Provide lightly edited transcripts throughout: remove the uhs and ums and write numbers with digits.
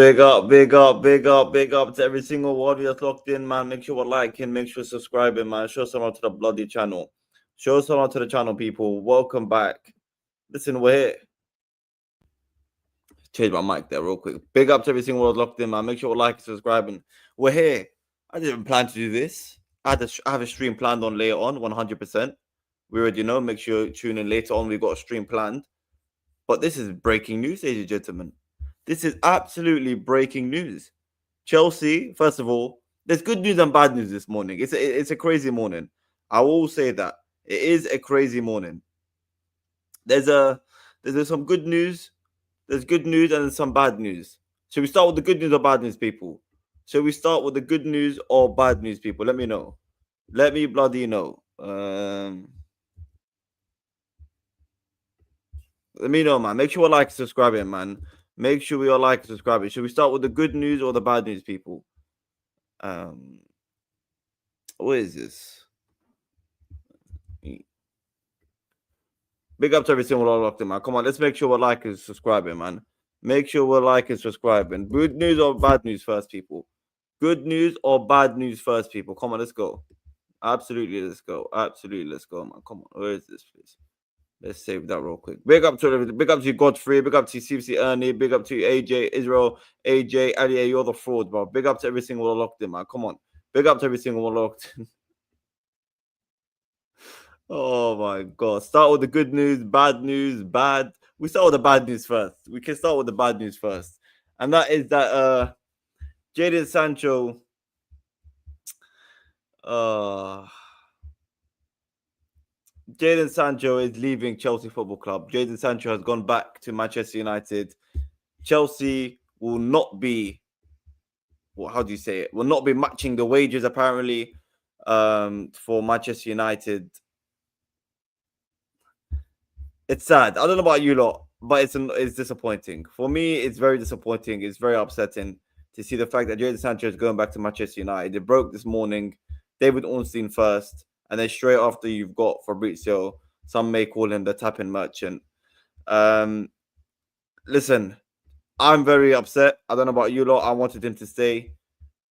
Big up, big up, big up, big up to every single one that's locked in, man. Make sure we're liking, make sure subscribing, man. Show some love to the bloody channel. Show some love to the channel, people. Welcome back. Listen, we're here. Change my mic there real quick. Big up to every single one that's locked in, man. Make sure we're liking, subscribing. We're here. I didn't plan to do this. I have a stream planned on later on, 100%. We already know. Make sure you tune in later on. We've got a stream planned. But this is breaking news, ladies and gentlemen. This is absolutely breaking news. Chelsea, first of all, there's good news and bad news this morning. It's a crazy morning. I will say that. It is a crazy morning. There's some good news. There's good news and there's some bad news. Should we start with the good news or bad news, people? Should we start with the good news or bad news, people? Let me know. Let me bloody know. Let me know, man. Make sure you like and subscribing, man. Make sure we are like and subscribing. Should we start with the good news or the bad news, people? What is this? Big up to every single one locked in, man. Come on, let's make sure we're like and subscribing, man. Make sure we're like and subscribing. Good news or bad news first, people? Good news or bad news first, people? Come on, let's go. Absolutely, let's go. Absolutely, let's go, man. Come on, where is this, please? Let's save that real quick. Big up to everything. Big up to you, Godfrey. Big up to you, CFC Ernie. Big up to you, AJ, Israel, AJ, Ali. You're the fraud, bro. Big up to every single one locked in, man. Come on. Big up to every single one locked in. Oh my God. Start with the good news, bad. We start with the bad news first. We can start with the bad news first. And that is that Jadon Sancho Jadon Sancho is leaving Chelsea Football Club. Jadon Sancho has gone back to Manchester United. Chelsea will not be, well, how do you say it? Will not be matching the wages apparently for Manchester United. It's sad. I don't know about you lot, but it's disappointing. For me, it's very disappointing. It's very upsetting to see the fact that Jadon Sancho is going back to Manchester United. It broke this morning. David Ornstein first, and then straight after you've got Fabrizio. Some may call him the tapping merchant. Listen, I'm very upset. I don't know about you lot. I wanted him to stay.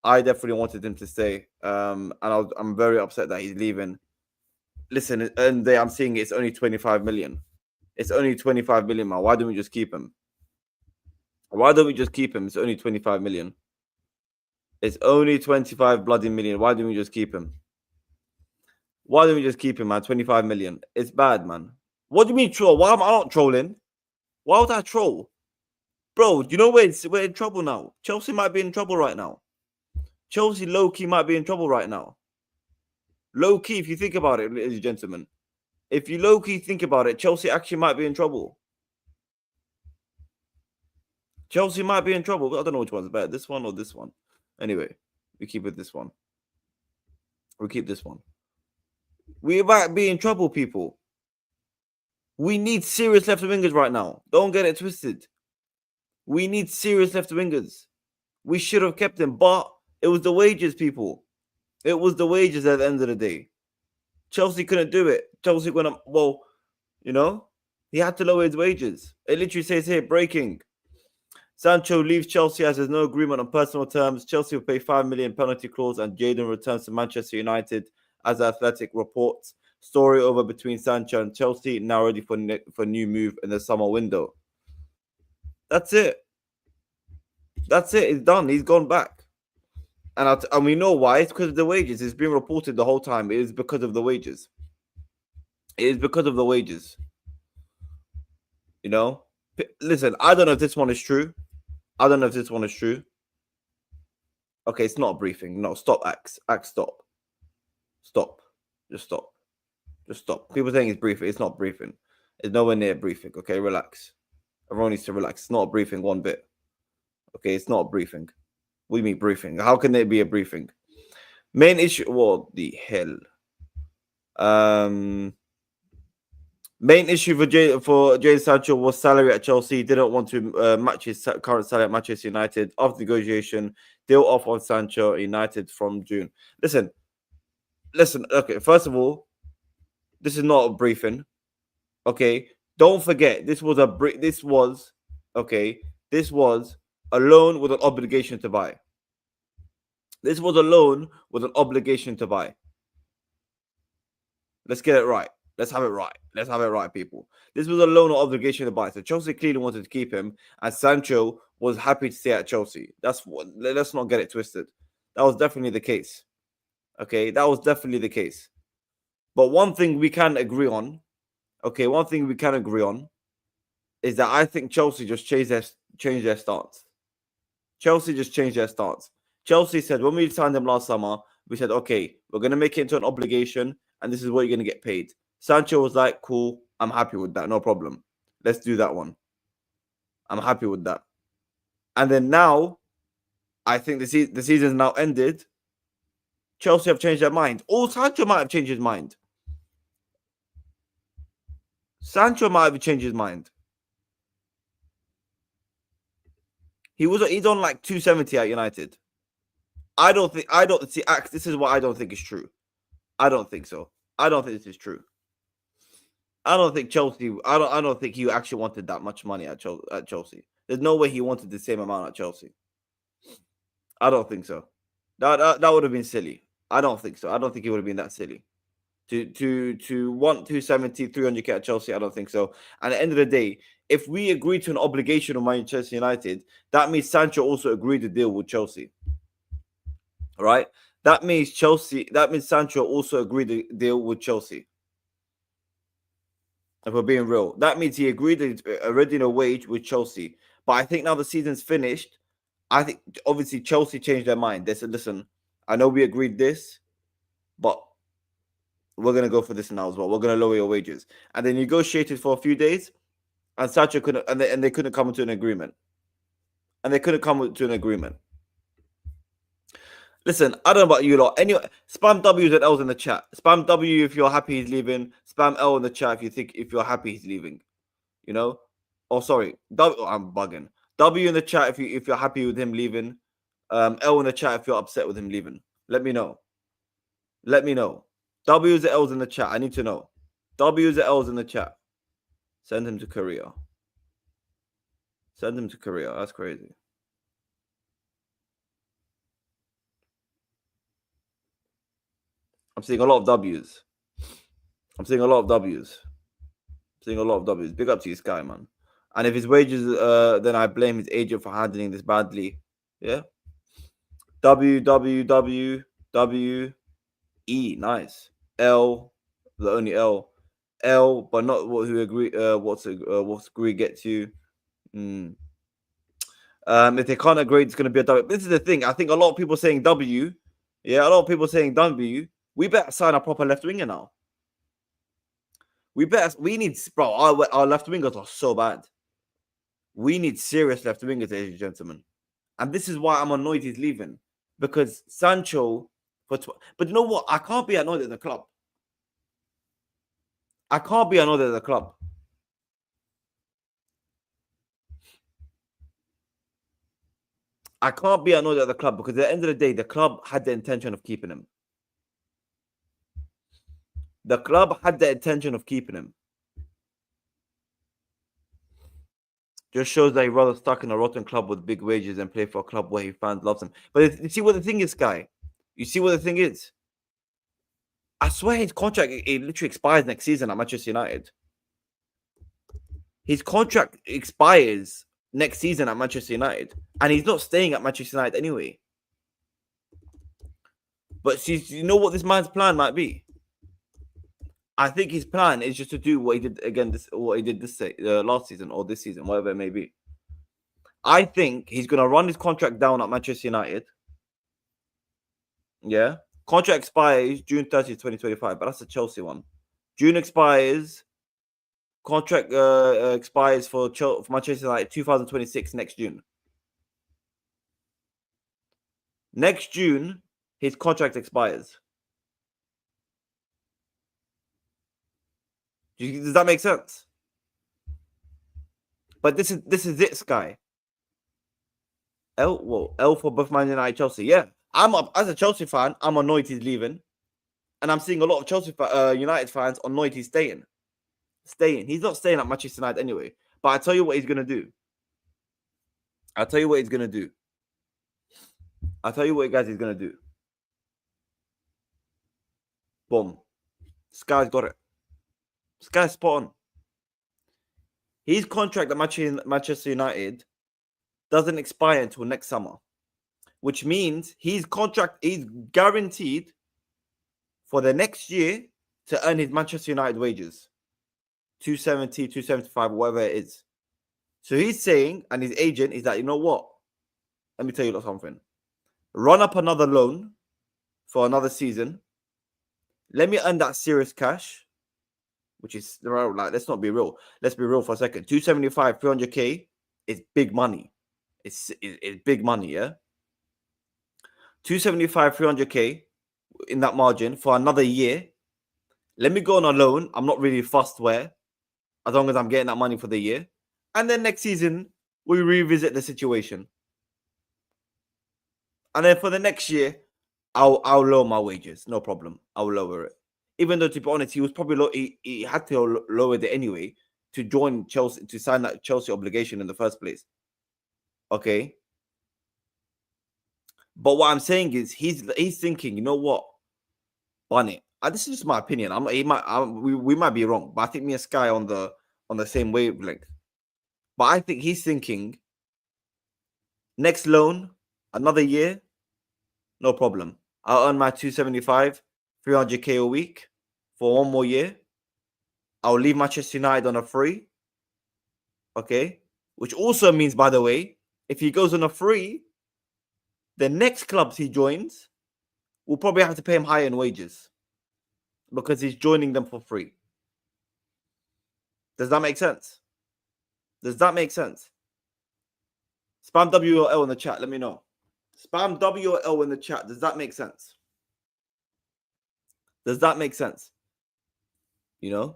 I definitely wanted him to stay. And I'm very upset that he's leaving. Listen, and I'm seeing it's only 25 million. It's only 25 million, man. Why don't we just keep him? Why don't we just keep him? It's only 25 million. It's only 25 bloody million. Why don't we just keep him? Why don't we just keep him, man? 25 million. It's bad, man. What do you mean troll? Why am I not trolling? Why would I troll? Bro, you know we're in trouble now. Chelsea might be in trouble right now. Chelsea low-key might be in trouble right now. Low-key, if you think about it, ladies and gentlemen. If you low-key think about it, Chelsea actually might be in trouble. Chelsea might be in trouble. I don't know which one's better, this one or this one. Anyway, we keep it this one. We keep this one. We might be in trouble, people. We need serious left wingers right now. Don't get it twisted. We need serious left wingers. We should have kept him, but it was the wages, people. It was the wages at the end of the day. Chelsea couldn't do it. Chelsea went up, well, you know, he had to lower his wages. It literally says here, breaking. Sancho leaves Chelsea as there's no agreement on personal terms. Chelsea will pay 5 million penalty clause and Jadon returns to Manchester United as Athletic reports. Story over between Sancho and Chelsea, now ready for new move in the summer window. That's it. That's it. It's done. He's gone back. And we know why. It's because of the wages. It's been reported the whole time. It is because of the wages. It is because of the wages. You know? Listen, I don't know if this one is true. I don't know if this one is true. Okay, it's not a briefing. No, stop, Axe. Axe, stop. Stop. Just stop. Just stop. People saying it's briefing. It's not briefing. It's nowhere near briefing. Okay, relax. Everyone needs to relax. It's not a briefing one bit. Okay, it's not a briefing. What do you mean briefing? How can there be a briefing? Main issue. What the hell? Main issue for Jadon Sancho was salary at Chelsea. He didn't want to match his current salary at Manchester United. After negotiation, deal off on Sancho United from June. Listen. Okay, first of all, this is not a briefing. Okay, don't forget this was a loan with an obligation to buy. This was a loan with an obligation to buy. Let's get it right. Let's have it right. Let's have it right, people. This was a loan or obligation to buy. So Chelsea clearly wanted to keep him, and Sancho was happy to stay at Chelsea. That's what. Let's not get it twisted. That was definitely the case. Okay, that was definitely the case. But one thing we can agree on, is that I think Chelsea just changed their stance. Chelsea just changed their stance. Chelsea said when we signed him last summer, we said, okay, we're going to make it into an obligation, and this is what you're going to get paid. Sancho was like, cool, I'm happy with that, no problem. Let's do that one. I'm happy with that. And then now, I think the season's now ended. Chelsea have changed their mind. Or Sancho might have changed his mind. He's on like 270 at United. I don't see. This is what I don't think is true. I don't think so. I don't think this is true. I don't think Chelsea. I don't think he actually wanted that much money at Chelsea. There's no way he wanted the same amount at Chelsea. I don't think so. That would have been silly. I don't think so. I don't think he would have been that silly. To want 270, 300k at Chelsea, I don't think so. And at the end of the day, if we agree to an obligation of Manchester United, that means Sancho also agreed to deal with Chelsea. Right? That means Sancho also agreed to deal with Chelsea. If we're being real, that means he agreed to already in a wage with Chelsea. But I think now the season's finished. I think obviously Chelsea changed their mind. They said, listen, I know we agreed this, but we're going to go for this now as well. We're going to lower your wages. And they negotiated for a few days, and Sancho couldn't, and they couldn't come to an agreement. Listen, I don't know about you lot. Anyway, spam W's and L's in the chat. Spam W if you're happy he's leaving. Spam L in the chat if you're happy he's leaving. You know? Oh, sorry. I'm bugging. W in the chat if you're happy with him leaving. L in the chat if you're upset with him leaving. Let me know. W's and L's in the chat. I need to know. W's and L's in the chat. Send him to Korea. That's crazy. I'm seeing a lot of W's. Big up to this guy, man. And if his wages, then I blame his agent for handling this badly. Yeah. E. Nice. L. The only L. L, but not what who agree. What's agree gets you. If they can't agree, it's going to be a W. This is the thing. I think a lot of people saying W. Yeah, a lot of people saying W. We better sign a proper left winger now. We need, bro. Our left wingers are so bad. We need serious left wingers, ladies and gentlemen. And this is why I'm annoyed he's leaving. Because Sancho, but you know what? I can't be annoyed at the club. I can't be annoyed at the club. I can't be annoyed at the club because at the end of the day, the club had the intention of keeping him. Just shows that he'd rather stuck in a rotten club with big wages and play for a club where his fans loves him. But you see what the thing is, Guy? You see what the thing is? I swear his contract, it literally expires next season at Manchester United. His contract expires next season at Manchester United. And he's not staying at Manchester United anyway. But you know what this man's plan might be? I think his plan is just to do what he did last season or this season, whatever it may be. I think he's going to run his contract down at Manchester United. Yeah. Contract expires June 30th, 2025, but that's a Chelsea one. June expires. Contract expires for Manchester United 2026 next June. Next June, his contract expires. Does that make sense? But this is it, Sky. L for both Man United and Chelsea. Yeah, as a Chelsea fan, I'm annoyed he's leaving, and I'm seeing a lot of Chelsea United fans annoyed he's staying. He's not staying at Manchester United anyway. But I tell you what he's gonna do. I'll tell you what he's gonna do. I'll tell you what, guys, he's gonna do. Boom. This guy's got it. This guy's spot on. His contract at Manchester United doesn't expire until next summer, which means his contract is guaranteed for the next year to earn his Manchester United wages. 270, 275, whatever it is. So he's saying, and his agent is that, you know what? Let me tell you something. Run up another loan for another season. Let me earn that serious cash, which is like, let's not be real. Let's be real for a second. 275, 300k is big money. It's big money, yeah? 275, 300k in that margin for another year. Let me go on a loan. I'm not really fussed where, as long as I'm getting that money for the year. And then next season, we revisit the situation. And then for the next year, I'll lower my wages. No problem. I'll lower it. Even though, to be honest, he was probably he had to lower it anyway to join Chelsea, to sign that Chelsea obligation in the first place. Okay. But what I'm saying is he's thinking, you know what? Bun it. This is just my opinion. We might be wrong, but I think me and Sky on the same wavelength. But I think he's thinking next loan, another year, no problem. I'll earn my 275, 300k a week for one more year. I'll leave Manchester United on a free. Okay. Which also means, by the way, if he goes on a free, the next clubs he joins will probably have to pay him higher in wages because he's joining them for free. Does that make sense? Does that make sense? Spam W or L in the chat. Let me know. Spam W or L in the chat. Does that make sense? Does that make sense? You know?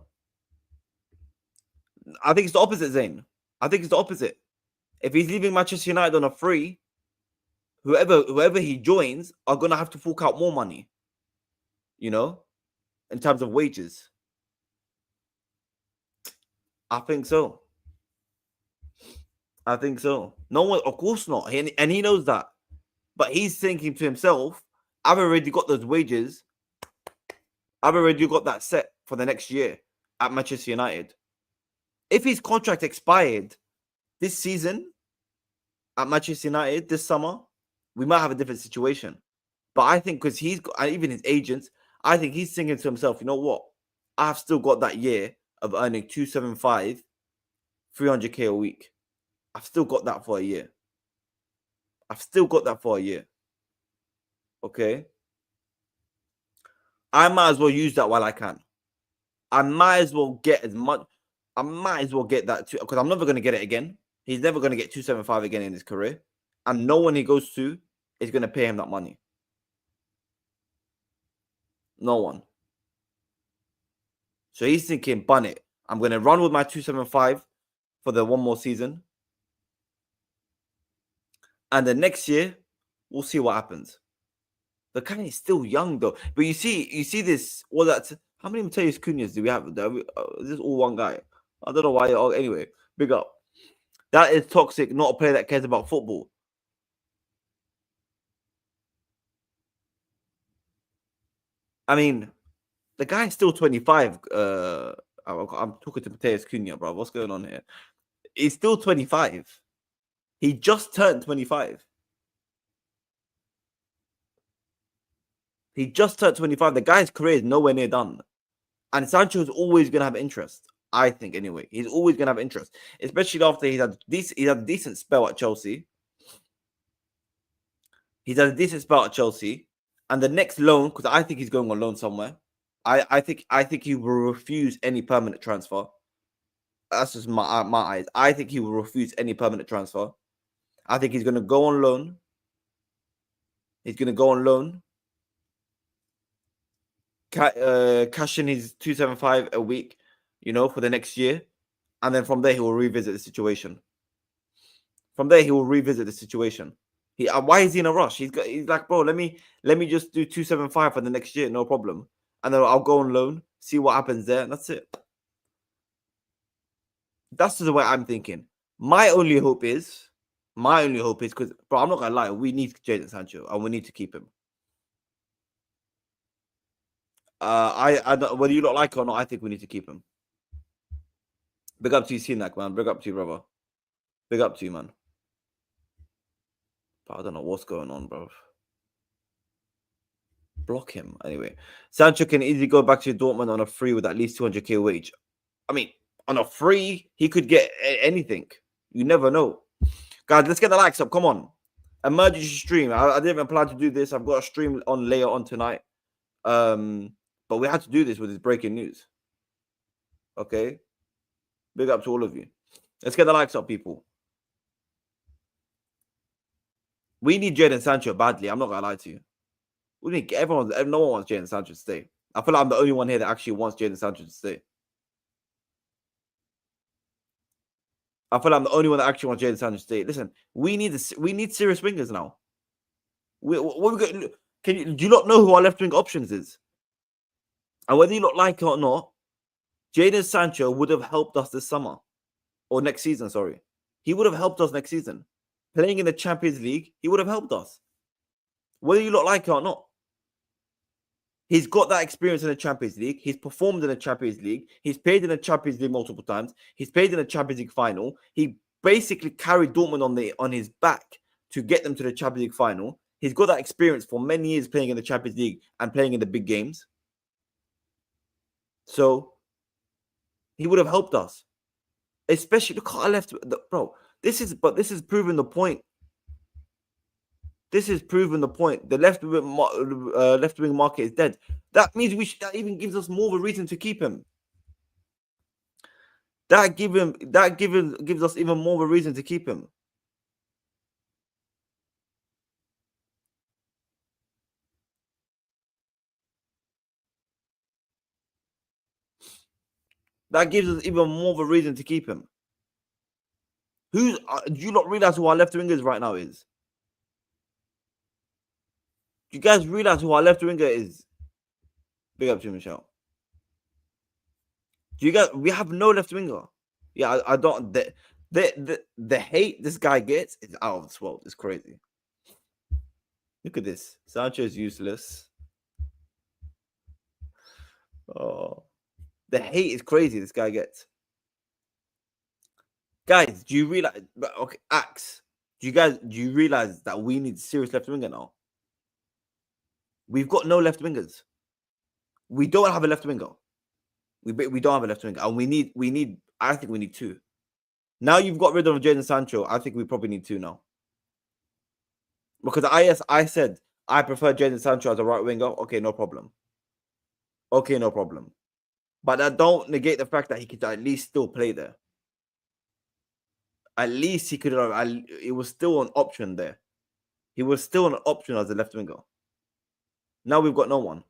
I think it's the opposite, Zayn. I think it's the opposite. If he's leaving Manchester United on a free, whoever he joins are going to have to fork out more money, you know, in terms of wages. I think so. I think so. No one, of course not. And he knows that. But he's thinking to himself, I've already got those wages. I've already got that set for the next year at Manchester United. If his contract expired this season at Manchester United this summer, we might have a different situation. But I think because he's got, even his agents, I think he's thinking to himself, you know what? I've still got that year of earning 275, 300k a week. I've still got that for a year. I've still got that for a year. Okay? I might as well use that while I can. I might as well get as much. I might as well get that too, because I'm never going to get it again. He's never going to get 275 again in his career. And no one he goes to is going to pay him that money. No one. So he's thinking, bun it. I'm going to run with my 275 for the one more season. And the next year, we'll see what happens. The guy is still young, though. But you see this. All that. How many Mateus Cunhas do we have? Is this all one guy? I don't know why. Anyway, big up. That is toxic. Not a player that cares about football. I mean, the guy is still 25. I'm talking to Mateus Cunha, bro. What's going on here? He's still 25. He just turned 25. He just turned 25. The guy's career is nowhere near done. And Sancho is always going to have interest. I think, anyway. He's always going to have interest. Especially after he had a decent spell at Chelsea. He's had a decent spell at Chelsea. And the next loan, because I think he's going on loan somewhere. I think he will refuse any permanent transfer. That's just my eyes. I think he will refuse any permanent transfer. I think he's going to go on loan. He's going to go on loan. Cash in his 275 a week, for the next year. And then from there, he will revisit the situation. Why is he in a rush? He's like, bro, let me just do 275 for the next year, no problem. And then I'll go on loan, see what happens there, and that's it. That's the way I'm thinking. My only hope is My only hope is because, bro, I'm not gonna lie, we need Jadon Sancho and we need to keep him. I don't, whether you don't like it or not, I think we need to keep him. Big up to you, Sinak, man. Big up to you, brother. Big up to you, man. But I don't know what's going on, bro. Block him anyway. Sancho can easily go back to Dortmund on a free with at least 200k wage. I mean, on a free, he could get anything. You never know. Guys, let's get the likes up. Come on. Emergency stream. I didn't even plan to do this. I've got a stream on later on tonight. But we had to do this with this breaking news. Okay. Big up to all of you. Let's get the likes up, people. We need Jadon Sancho badly. I'm not gonna lie to you. We need no one wants Jadon Sancho to stay. I feel like I'm the only one here that actually wants Jadon Sancho to stay. I feel like I'm the only one that actually wants Jadon Sancho to stay. Listen, we need serious wingers now. What we got? Do you not know who our left wing options is? And whether you not like it or not, Jadon Sancho would have helped us this summer or next season. Sorry, he would have helped us next season. Playing in the Champions League, he would have helped us. Whether you not like it or not, he's got that experience in the Champions League. He's performed in the Champions League. He's played in the Champions League multiple times. He's played in the Champions League final. He basically carried Dortmund on his back to get them to the Champions League final. He's got that experience for many years playing in the Champions League and playing in the big games. So he would have helped us. Especially look how I left, bro. This is proving the point. This is proving the point. The left wing market is dead. That means that even gives us more of a reason to keep him. That gives us even more of a reason to keep him. That gives us even more of a reason to keep him. Do you not realize who our left winger is right now is? Do you guys realize who our left winger is? Big up to Michelle. Do you guys? We have no left winger. Yeah, I don't. The hate this guy gets is out of this world. It's crazy. Look at this. Sancho is useless. Oh, the hate is crazy. This guy gets. Guys, do you realize? Okay, Axe. Do you realize that we need serious left winger now? We've got no left wingers. We don't have a left winger. We don't have a left winger, and we need. I think we need two. Now you've got rid of Jadon Sancho. I think we probably need two now. Because I said I prefer Jadon Sancho as a right winger. Okay, no problem. Okay, no problem. But that don't negate the fact that he could at least still play there. At least he could have. It was still an option there. He was still an option as a left winger. Now we've got no one.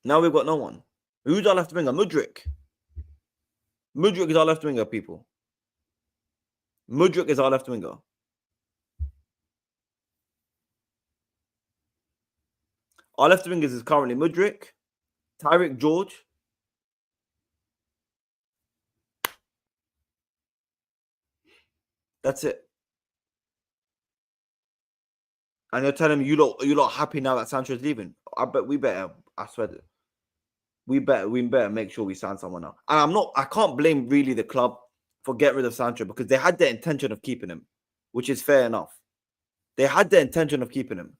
Now we've got no one. Who's our left winger? Mudryk. Mudryk is our left winger, people. Mudryk is our left winger. Our left wingers is currently Mudryk, Tyreek George. That's it. And you're telling me you're not happy now that Sancho is leaving. I bet we better. I swear. We better make sure we sign someone now. And I can't blame really the club for getting rid of Sancho because they had the intention of keeping him, which is fair enough. They had the intention of keeping him.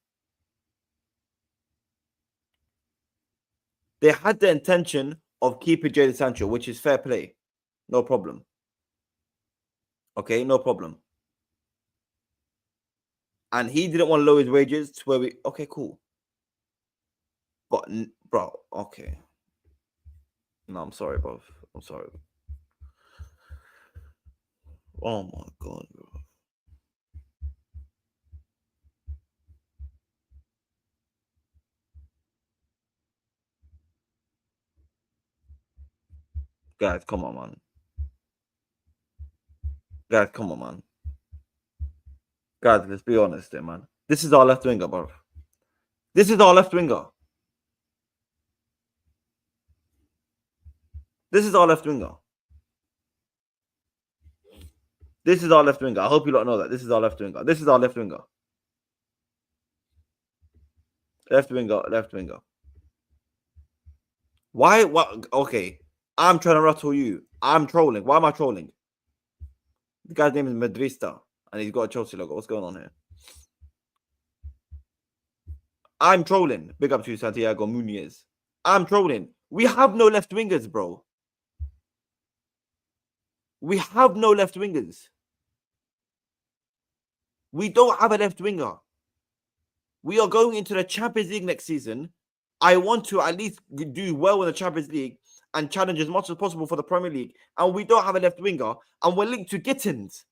They had the intention of keeping Jadon Sancho, which is fair play. No problem. Okay, no problem. And he didn't want to lower his wages to where okay, cool. But, bro, okay. No, I'm sorry, bro. I'm sorry. Oh, my God, bro. Guys, come on, man. Guys, come on, man. Guys, let's be honest there, man. This is our left winger, bro. This is our left winger. This is our left winger. This is our left winger. I hope you don't know that. This is our left winger. This is our left winger. Left winger. Left winger. Why? What? Okay. I'm trying to rattle you. I'm trolling. Why am I trolling? The guy's name is Madrista, and he's got a Chelsea logo. What's going on here? I'm trolling. Big up to Santiago Muniz. I'm trolling. We have no left wingers, bro. We have no left wingers. We don't have a left winger. We are going into the Champions League next season. I want to at least do well in the Champions League and challenge as much as possible for the Premier League. And we don't have a left winger. And we're linked to Gittins.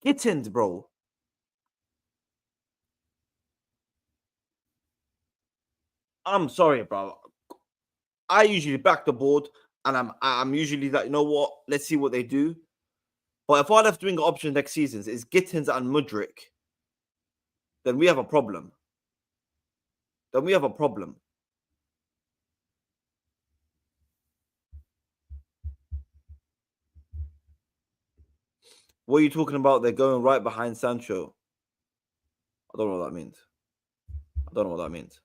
Gittins, bro. I'm sorry, bro. I usually back the board, and I'm usually like, you know what? Let's see what they do. But if our left winger option next season is Gittins and Mudryk, then we have a problem. What are you talking about? They're going right behind Sancho. I don't know what that means.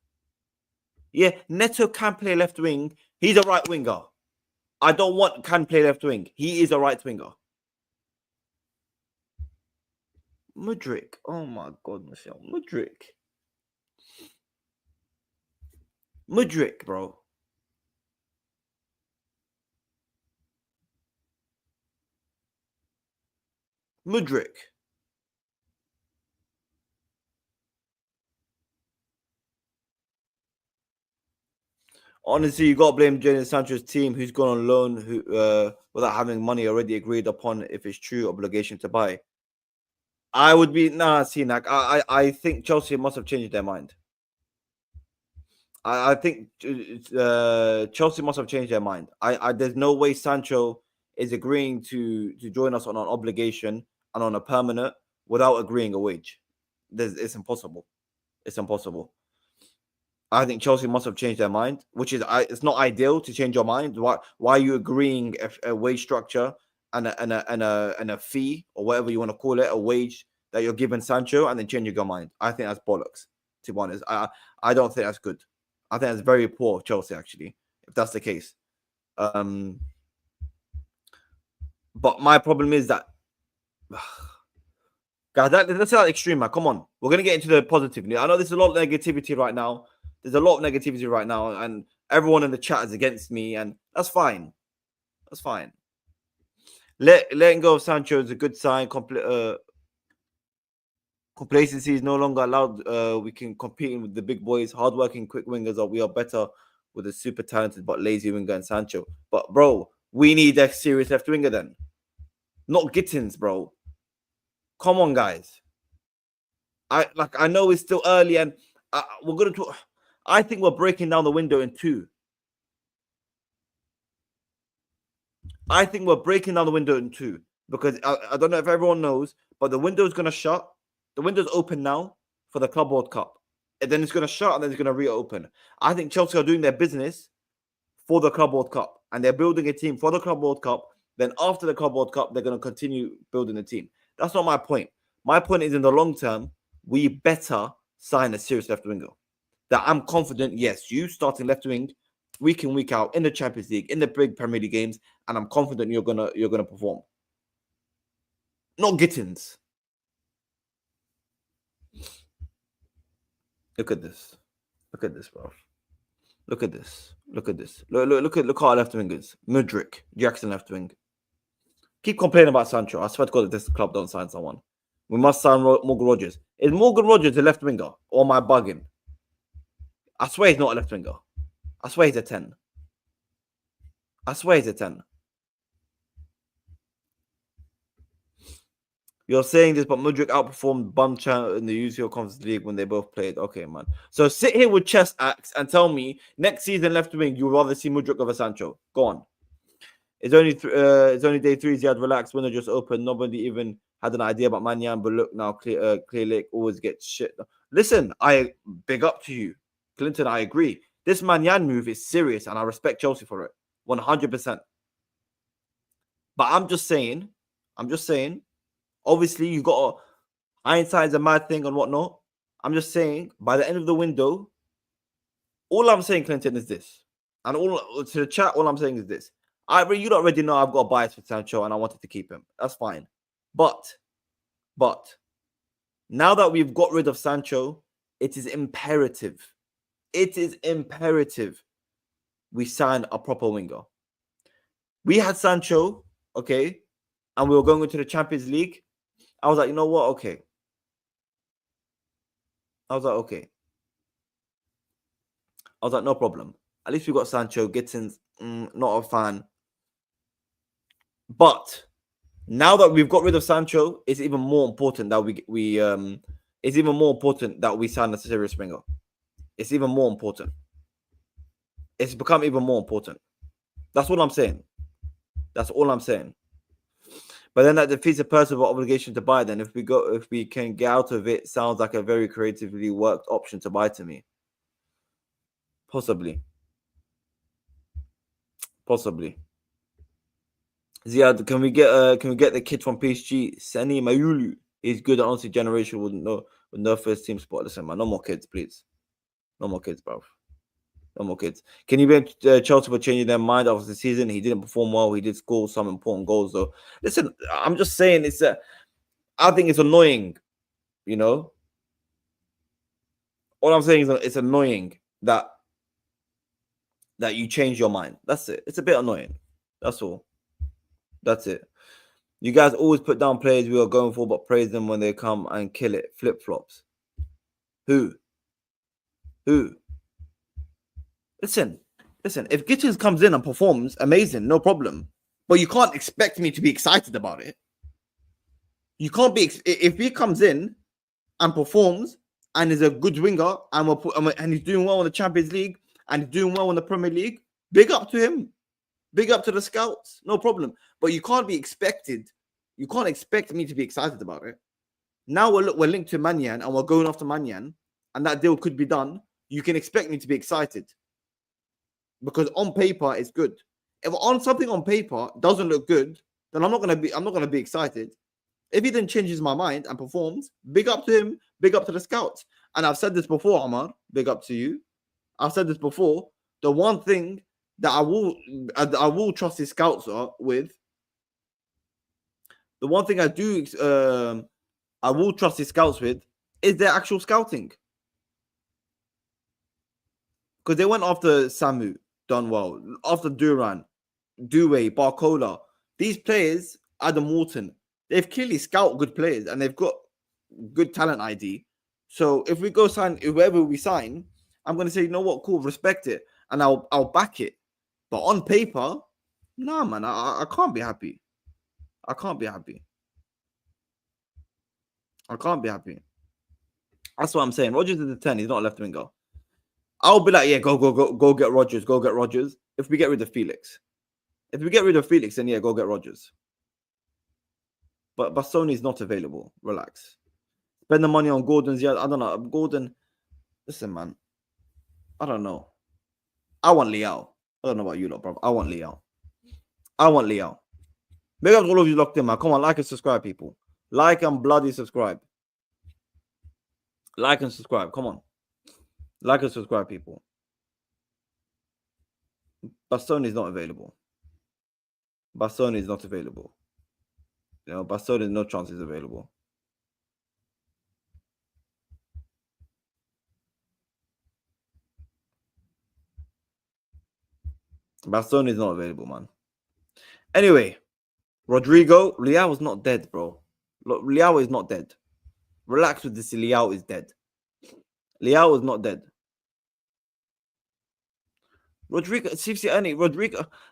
Yeah, Neto can play left wing. He's a right winger. I don't want can play left wing. He is a right winger. Mudryk. Oh my God, Michelle. Mudryk, bro. Mudryk. Honestly, you got to blame Jadon Sancho's team, who's gone on loan, without having money already agreed upon, if it's true, obligation to buy. I would be Sinak. I think Chelsea must have changed their mind. I think Chelsea must have changed their mind. There's no way Sancho is agreeing to join us on an obligation and on a permanent without agreeing a wage. It's impossible. It's impossible. I think Chelsea must have changed their mind, which is it's not ideal to change your mind. Why are you agreeing a wage structure and a fee or whatever you want to call it, a wage that you're giving Sancho, and then changing your mind? I think that's bollocks. To be honest, I don't think that's good. I think that's very poor of Chelsea, actually, if that's the case. But my problem is that, guys, that's not extreme, man. Come on, we're gonna get into the positive. I know there's a lot of negativity right now. And everyone in the chat is against me, and that's fine. Letting go of Sancho is a good sign. Complacency is no longer allowed. We can compete with the big boys, hardworking, quick wingers. We are better with a super talented but lazy winger and Sancho. But bro, we need a serious left winger then, not Gittins, bro. Come on, guys. I know it's still early, and we're gonna talk. I think we're breaking down the window in two. Because I don't know if everyone knows, but the window's gonna shut. The window's open now for the Club World Cup, and then it's gonna shut, and then it's gonna reopen. I think Chelsea are doing their business for the Club World Cup, and they're building a team for the Club World Cup. Then after the Club World Cup, they're gonna continue building the team. That's not my point. My point is, in the long term, we better sign a serious left winger. That I'm confident, yes, you starting left wing week in, week out in the Champions League, in the big Premier League games, and I'm confident you're gonna perform. Not Gittins. Look at this, bro. Look at this. Look at our left wingers. Mudryk, Jackson left wing. Keep complaining about Sancho. I swear to God, if this club don't sign someone, we must sign Morgan Rogers. Is Morgan Rogers a left winger, or am I bugging? I swear he's not a left winger. I swear he's a 10. You're saying this, but Mudryk outperformed Bumchan in the UCL Conference League when they both played. Okay, man. So sit here with chest axe and tell me next season left wing you'd rather see Mudryk over Sancho. Go on. It's only day 3. Ziad, relax. Window just opened. Nobody even had an idea about Maignan, but look now, Clear Lake always gets shit. Listen, I big up to you, Clinton. I agree. This Maignan move is serious, and I respect Chelsea for it, 100%. But I'm just saying, I'm just saying. Obviously, you got hindsight's a mad thing and whatnot. I'm just saying, by the end of the window, all I'm saying, Clinton, is this. And all to the chat, all I'm saying is this. You already know I've got a bias for Sancho and I wanted to keep him. That's fine. But now that we've got rid of Sancho, it is imperative. It is imperative we sign a proper winger. We had Sancho, okay, and we were going into the Champions League. I was like, you know what? Okay. I was like, no problem. At least we got Sancho. Gittin's not a fan. But now that we've got rid of Sancho, it's even more important that we sign a serious winger. It's even more important. It's become even more important. That's all I'm saying. That's all I'm saying. But then that defeats the purpose of our obligation to buy. Then if we can get out of it, sounds like a very creatively worked option to buy to me. Possibly. Ziad, can we get the kid from PSG? Sani Mayulu. He's good. Honestly, generation wouldn't know with no first team spot. Listen, man, no more kids, please. No more kids, bro. No more kids. Can you blame Chelsea for changing their mind after the season? He didn't perform well. He did score some important goals, though. Listen, I'm just saying I think it's annoying, you know. All I'm saying is it's annoying that you change your mind. That's it. It's a bit annoying. That's all. That's it. You guys always put down players we are going for, but praise them when they come and kill it. Flip-flops. Who? Listen. If Gittins comes in and performs, amazing, no problem. But you can't expect me to be excited about it. You can't be. If he comes in and performs and is a good winger and he's doing well in the Champions League and he's doing well in the Premier League, big up to him. Big up to the scouts, no problem. But you can't expect me to be excited about it. Now we're linked to Maignan and we're going after Maignan, and that deal could be done. You can expect me to be excited because on paper it's good. If on something on paper doesn't look good, then I'm not gonna be excited. If he then changes my mind and performs, big up to him, big up to the scouts. And I've said this before, Amar, big up to you. I've said this before. The one thing that I will trust his scouts with. The one thing I will trust his scouts with is their actual scouting. Because they went after Samu, done well. After Duran, Doué, Barcola. These players, Adam Wharton, they've clearly scouted good players and they've got good talent ID. So if we go sign whoever we sign, I'm going to say, you know what, cool, respect it. And I'll back it. But on paper, nah, man, I can't be happy. I can't be happy. That's what I'm saying. Rodgers is a 10. He's not a left winger. I'll be like, yeah, go get Rodgers. Go get Rodgers. If we get rid of Felix. Then yeah, go get Rodgers. But Bastoni's not available. Relax. Spend the money on Gordon's. Yeah, I don't know. Gordon, listen, man. I don't know. I want Leao. I don't know about you lot, bro. I want Leao. Maybe all of you locked in, man. Come on, like and subscribe, people. Like and bloody subscribe. Like and subscribe. Come on. Like and subscribe, people. Bastoni is not available. You know, Bastoni, no chance is available. Bastoni is not available, man. Anyway, Rodrigo, Leao is not dead, bro. Look, Leao is not dead. Relax with this. Leao is dead. Leao is not dead. Rodrigo,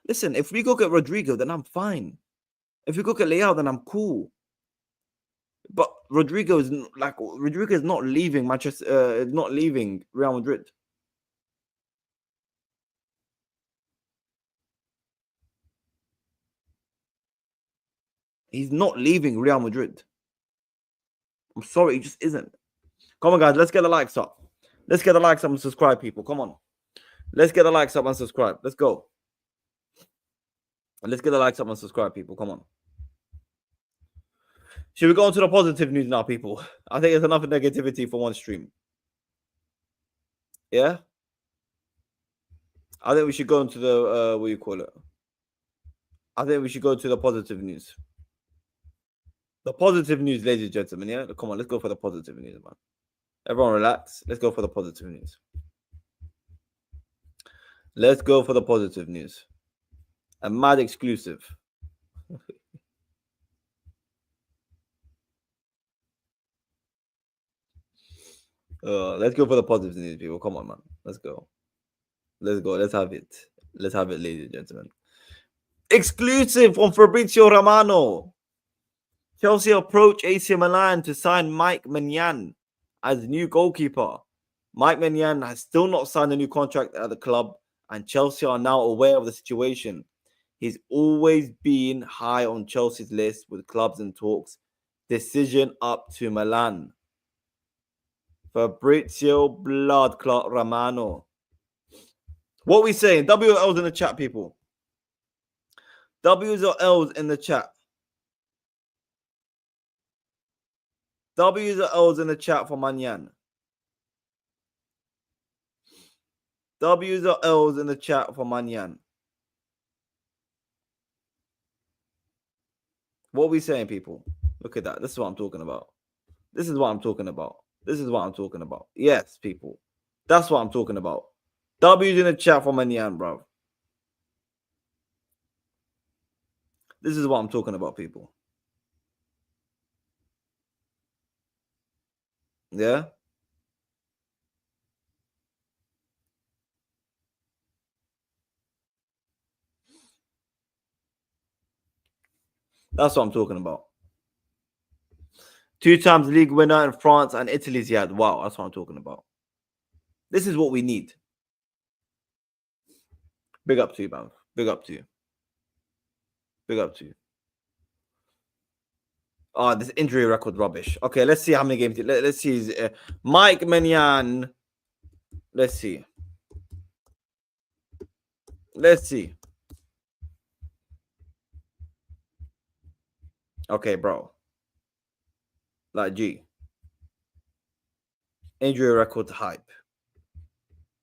listen, if we go get Rodrigo, then I'm fine. If we go get Leao, then I'm cool. But Rodrigo is not leaving Manchester, not leaving Real Madrid. He's not leaving Real Madrid. I'm sorry, he just isn't. Come on, guys, let's get the likes up. Let's get the likes up and subscribe, people. Come on. Let's get the likes up and subscribe. Let's go. Let's get the likes up and subscribe, people. Come on. Should we go on to the positive news now, people? I think there's enough negativity for one stream. Yeah? I think we should go into the what do you call it? I think we should go to the positive news. The positive news, ladies and gentlemen. Yeah, come on, let's go for the positive news, man. Everyone, relax. Let's go for the positive news. Let's go for the positive news. A mad exclusive. Let's go for the positive news, people. Come on, man. Let's go. Let's go. Let's have it. Let's have it, ladies and gentlemen. Exclusive from Fabrizio Romano. Chelsea approach AC Milan to sign Mike Maignan as new goalkeeper. Mike Maignan has still not signed a new contract at the club, and Chelsea are now aware of the situation. He's always been high on Chelsea's list with clubs and talks. Decision up to Milan. Fabrizio Bloodclot Romano. What are we saying? W or L's in the chat, people. W's or L's in the chat. W's or L's in the chat for Maignan. W's or L's in the chat for Maignan. What are we saying, people? Look at that. This is what I'm talking about. This is what I'm talking about. This is what I'm talking about. Yes, people. That's what I'm talking about. W's in the chat for Maignan, bro. This is what I'm talking about, people. Yeah? That's what I'm talking about. 2 times league winner in France and Italy's Ziad. Wow, that's what I'm talking about. This is what we need. Big up to you, man. Big up to you. Big up to you. Oh, this injury record rubbish. Okay, let's see how many games. Let's see. Mike Maignan. Let's see. Let's see. Okay, bro. Like, G. Injury record hype.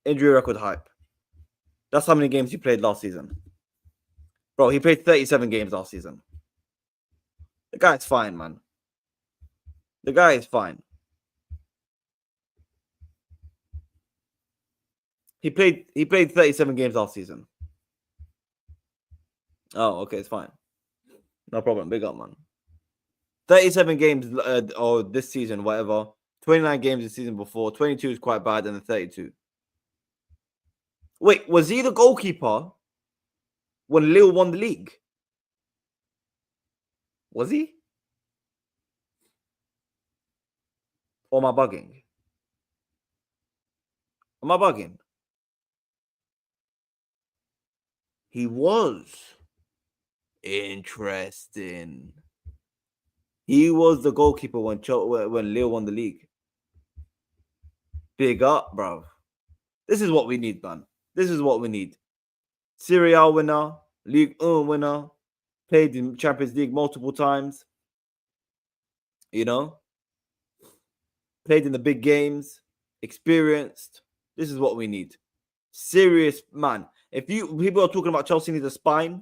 Injury record hype. That's how many games he played last season. Bro, he played 37 games last season. The guy's fine, man. The guy is fine. He played 37 games last season. Oh, okay, it's fine. No problem. Big up, man. 37 games or this season, whatever. 29 games the season before. 22 is quite bad, and then 32. Wait, was he the goalkeeper when Lille won the league? Was he? Or am I bugging? Am I bugging? He was. Interesting. He was the goalkeeper when Lille won the league. Big up, bro. This is what we need, man. This is what we need. Serie A winner, Ligue 1 winner, played in Champions League multiple times. You know, played in the big games, experienced. This is what we need. Serious man. If people are talking about Chelsea needs a spine,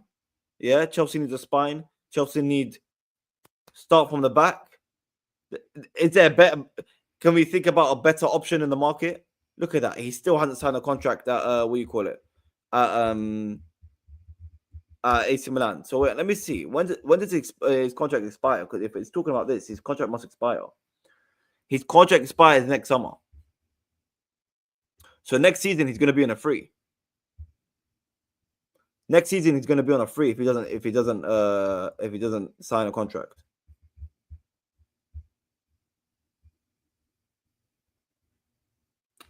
yeah, Chelsea needs a spine. Chelsea need start from the back. Is there a better? Can we think about a better option in the market? Look at that. He still hasn't signed a contract at what do you call it? AC Milan. So wait, let me see. When does his contract expire? Because if it's talking about this, his contract must expire. His contract expires next summer. So next season he's going to be on a free. Next season he's going to be on a free if he doesn't sign a contract.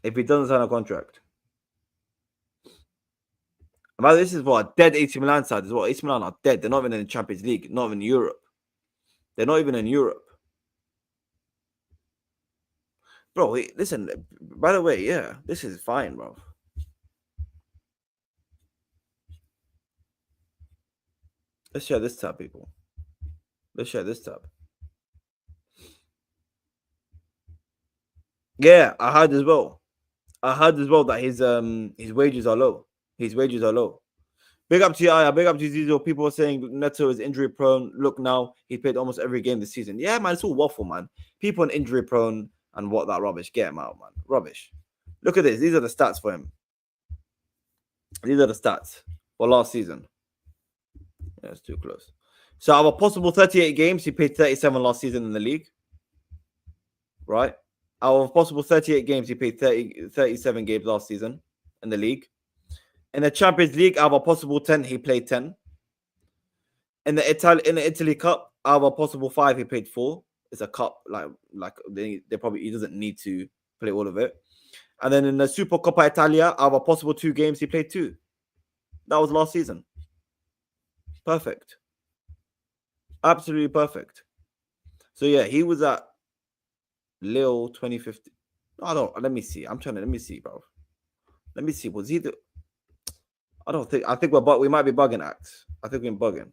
If he doesn't sign a contract. But this is what a dead AC Milan side is. What AC Milan are dead. They're not even in the Champions League. Not even in Europe. They're not even in Europe. Bro, listen. By the way, yeah, this is fine, bro. Let's share this tab, people. Let's share this tab. Yeah, I heard as well. I heard as well that his wages are low. His wages are low. Big up to you, big up to Zizou. People are saying Neto is injury prone. Look now, he played almost every game this season. Yeah, man, it's all waffle, man. People are injury prone and what that rubbish. Get him out, man. Rubbish. Look at this. These are the stats for him. These are the stats for last season. Yeah, it's too close. So out of a possible 38 games, he played 37 last season in the league. Right? Out of possible 38 games, he played 37 games last season in the league. In the Champions League, out of a possible 10, he played 10. In the Italy Cup, out of a possible 5, he played 4. It's a cup, like they probably he doesn't need to play all of it. And then in the Super Coppa Italia, out of a possible 2 games, he played 2. That was last season. Perfect. Absolutely perfect. So yeah, he was at Lille 2015. I don't. Let me see. Let me see, bro. Let me see. Was he the? I don't think. I think we might be bugging acts. I think we're bugging.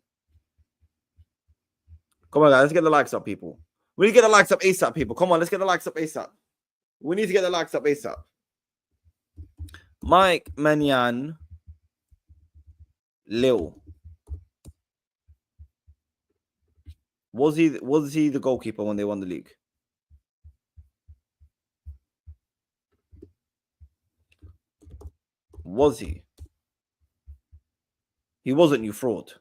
Come on, guys. Let's get the likes up, people. We need to get the likes up ASAP, people. Come on, let's get the likes up ASAP. We need to get the likes up ASAP. Mike Maignan, Lille. Was he the goalkeeper when they won the league? Was he? He wasn't, you fraud.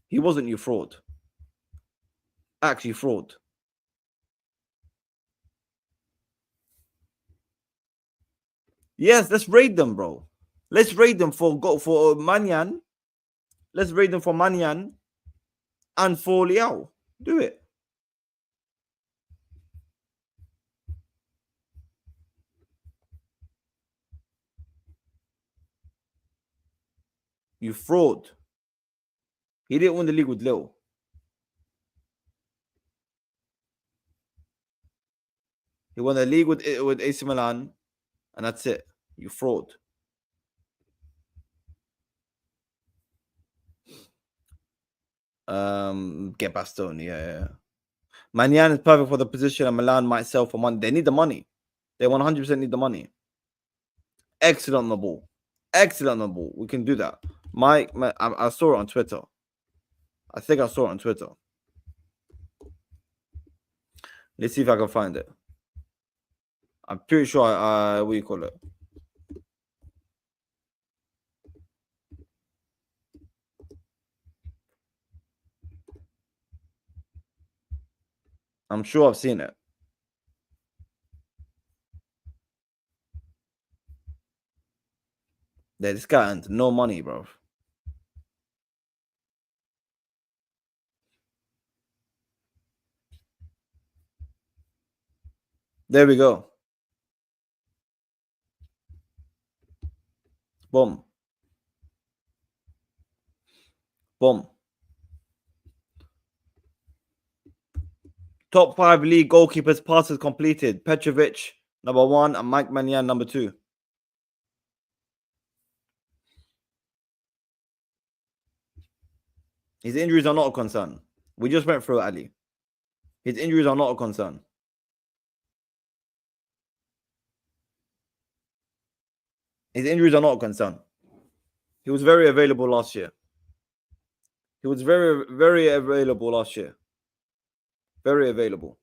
He wasn't, you fraud. Actually, fraud. Yes, let's raid them, bro. Let's raid them for Maignan. Let's raid them for Maignan and for Liao. Do it. You fraud. He didn't win the league with Lille. He won the league with AC Milan, and that's it. You fraud. Get Bastoni, yeah. Maignan is perfect for the position, and Milan might sell for money. They need the money. They 100% need the money. Excellent on the ball. Excellent on the ball. We can do that. I saw it on Twitter. I think I saw it on Twitter. Let's see if I can find it. I'm pretty sure what do you call it? I'm sure I've seen it. Yeah, this guy earned no money, bro. There we go. Boom. Boom. Top 5 league goalkeepers passes completed. Petrovic, number 1, and Mike Maignan, number 2. His injuries are not a concern. We just went through it, Ali. His injuries are not a concern. His injuries are not a concern. He was very available last year. He was very, very available last year. Very available.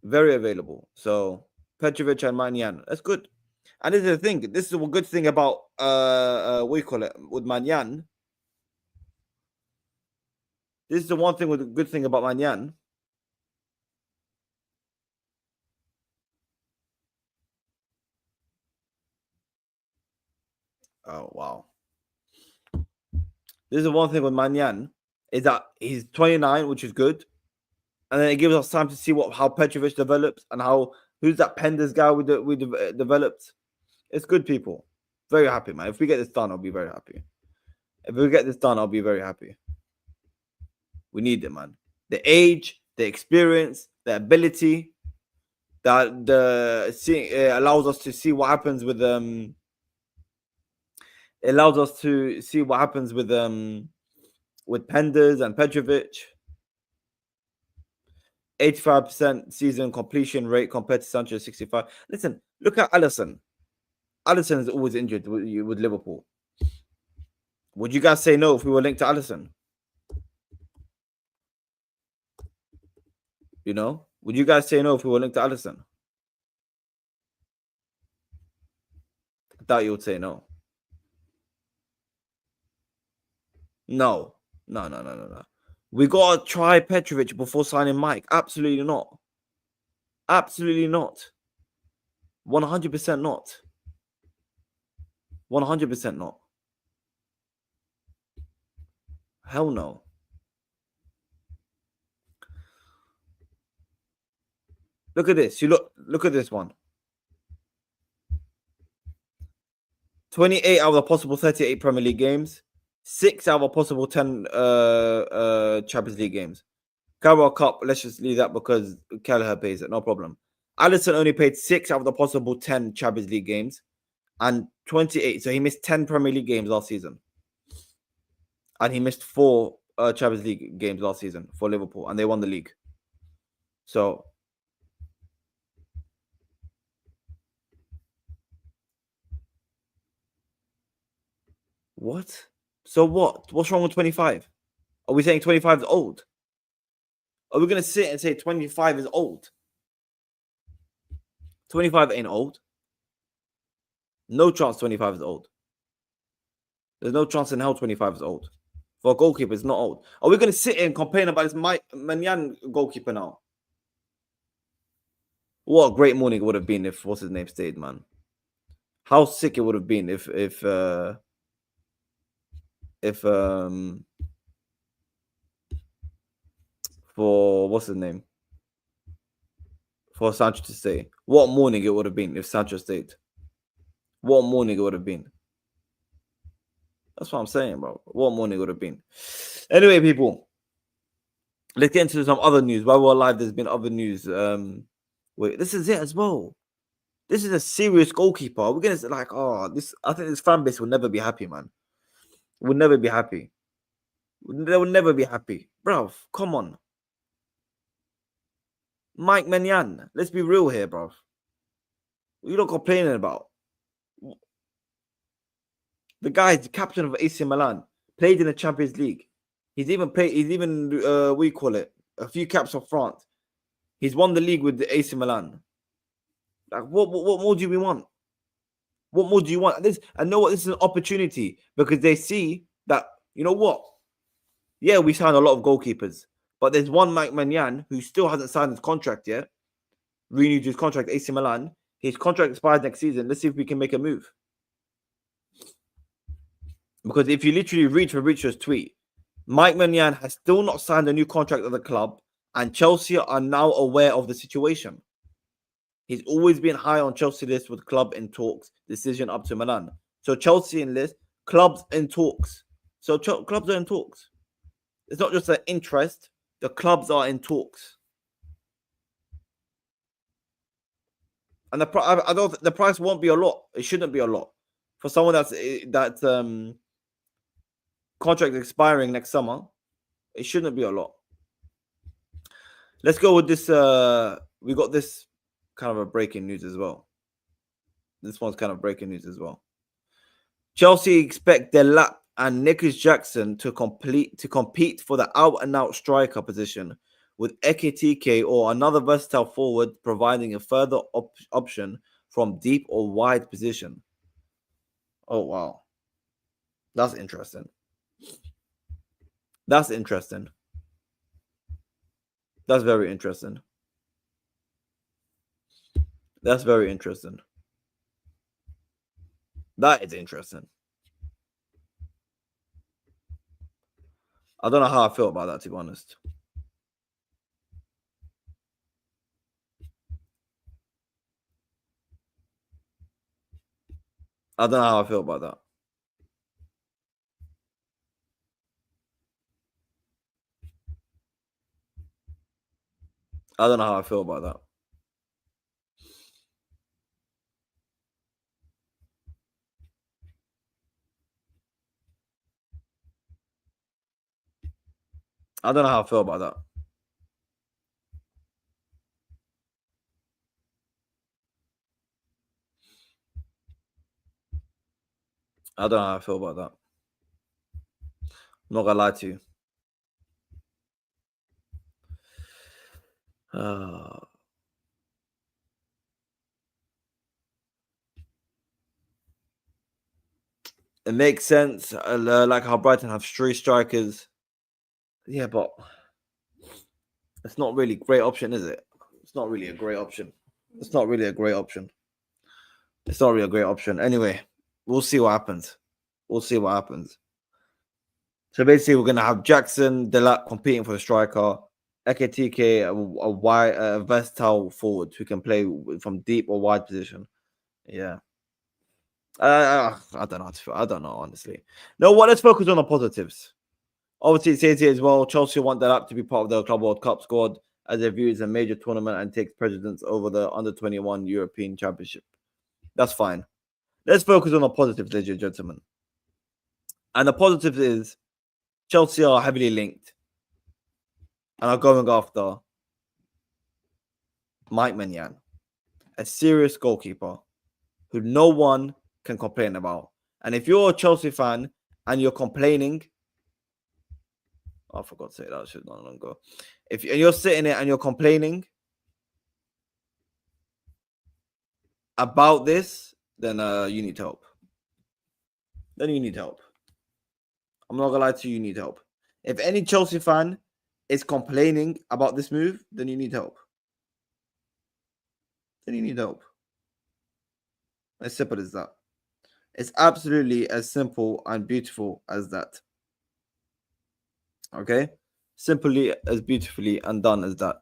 Very available. So Petrovic and Maignan, that's good. And this is the thing. This is a good thing about what do you call it with Maignan. This is the one thing with the good thing about Maignan. Oh wow. This is the one thing with Maignan is that he's 29, which is good. And then it gives us time to see how Petrovic develops and who's that Penders guy we developed. It's good, people. Very happy, man. If we get this done, I'll be very happy. If we get this done, I'll be very happy. We need it, man. The age, the experience, the ability that allows us to see what happens with It allows us to see what happens with Penders and Petrovic. 85% season completion rate compared to Sancho 65. Listen, look at Alisson. Alisson is always injured with Liverpool. Would you guys say no if we were linked to Alisson? You know, would you guys say no if we were linked to Alisson? I doubt you would say no. No. We gotta try Petrovic before signing Mike. Absolutely not. Absolutely not. 100% not. 100% not. Hell no. Look at this. Look at this one. 28 out of the possible 38 Premier League games. 6 out of a possible 10 Champions League games. Carabao Cup, let's just leave that because Kelleher pays it, no problem. Alisson only played 6 out of the possible 10 Champions League games and 28. So he missed 10 Premier League games last season. And he missed 4 Champions League games last season for Liverpool, and they won the league. So what? So what? What's wrong with 25? Are we saying 25 is old? Are we going to sit and say 25 is old? 25 ain't old. No chance 25 is old. There's no chance in hell 25 is old. For a goalkeeper, it's not old. Are we going to sit here and complain about this Mike Maignan goalkeeper now? What a great morning it would have been if what's his name stayed, man. How sick it would have been if for what's his name? For Sancho to stay. What morning it would have been if Sancho stayed. What morning it would have been. That's what I'm saying, bro. What morning it would have been. Anyway, people, let's get into some other news. While we're live, there's been other news. Wait, this is it as well. This is a serious goalkeeper. We're gonna like, this. I think this fan base will never be happy, man. Will never be happy. They will never be happy, bro. Come on, Mike Maignan. Let's be real here, bro. What are you not complaining about? The guy is the captain of AC Milan. Played in the Champions League. He's even what do you call it? A few caps for France. He's won the league with the AC Milan. Like, what more do we want? What more do you want? I know what this is an opportunity because they see that, you know what? Yeah, we signed a lot of goalkeepers, but there's one Mike Maignan who still hasn't signed his contract yet. Renewed his contract at AC Milan. His contract expires next season. Let's see if we can make a move. Because if you literally read Fabricio's tweet, Mike Maignan has still not signed a new contract at the club, and Chelsea are now aware of the situation. He's always been high on Chelsea list with club in talks, decision up to Milan. So Chelsea in list, clubs in talks. So clubs are in talks. It's not just an interest. The clubs are in talks. And the price won't be a lot. It shouldn't be a lot. For someone that's contract expiring next summer, it shouldn't be a lot. Let's go with this. We got this kind of a breaking news as well. This one's kind of breaking news as well. Chelsea expect Delap and Nicholas Jackson to compete for the out-and-out striker position, with Ekitike or another versatile forward providing a further option from deep or wide position. Oh, wow. That's interesting. That's interesting. That's very interesting. That's very interesting. That is interesting. I don't know how I feel about that, to be honest. I don't know how I feel about that. I don't know how I feel about that. I don't know how I feel about that. I don't know how I feel about that. I'm not gonna lie to you. It makes sense. Like how Brighton have 3 strikers. Yeah, but it's not really a great option, is it? It's not really a great option. It's not really a great option. It's not really a great option. Anyway, we'll see what happens. We'll see what happens. So basically, we're going to have Jackson, Delap competing for the striker, Eketike, a versatile forward who can play from deep or wide position. Yeah. I don't know how to feel. I don't know, honestly. No, what? Let's focus on the positives. Obviously, it says here as well, Chelsea want Delap to be part of the Club World Cup squad as they view it as a major tournament and takes precedence over the Under-21 European Championship. That's fine. Let's focus on the positives, ladies and gentlemen. And the positives is Chelsea are heavily linked and are going after Mike Maignan, a serious goalkeeper who no one can complain about. And if you're a Chelsea fan and you're complaining, I forgot to say that. I should not long go. If you're sitting there and you're complaining about this, then you need help. Then you need help. I'm not gonna lie to you, you need help. If any Chelsea fan is complaining about this move, then you need help. Then you need help. As simple as that. It's absolutely as simple and beautiful as that. Okay? Simply as beautifully and done as that.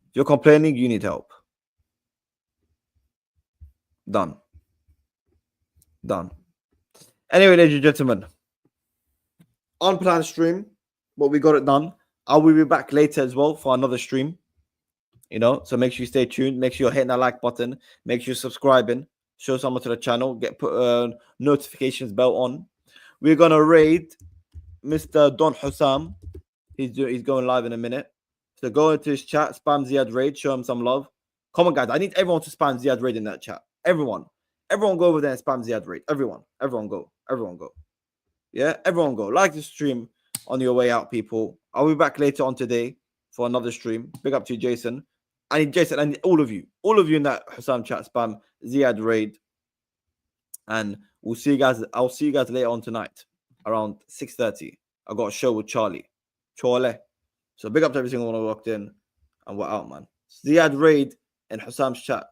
If you're complaining, you need help. Done. Done. Anyway, ladies and gentlemen, unplanned stream, but we got it done. I will be back later as well for another stream. So make sure you stay tuned. Make sure you're hitting that like button. Make sure you're subscribing. Show someone to the channel. Get put notifications bell on. We're gonna raid Mr. Don Hussam. He's going live in a minute. So go into his chat, spam Ziad raid, show him some love. Come on, guys. I need everyone to spam Ziad raid in that chat. Everyone go over there and spam Ziad raid. Everyone go. Yeah, everyone go. Like the stream on your way out, people. I'll be back later on today for another stream. Big up to you, Jason. I need Jason and all of you in that Hussam chat, spam Ziad raid. And we'll see you guys. I'll see you guys later on tonight around 6:30. I got a show with Charlie. So big up to every single one who walked in, and we're out, man. Ziad raid and Hussam's chat.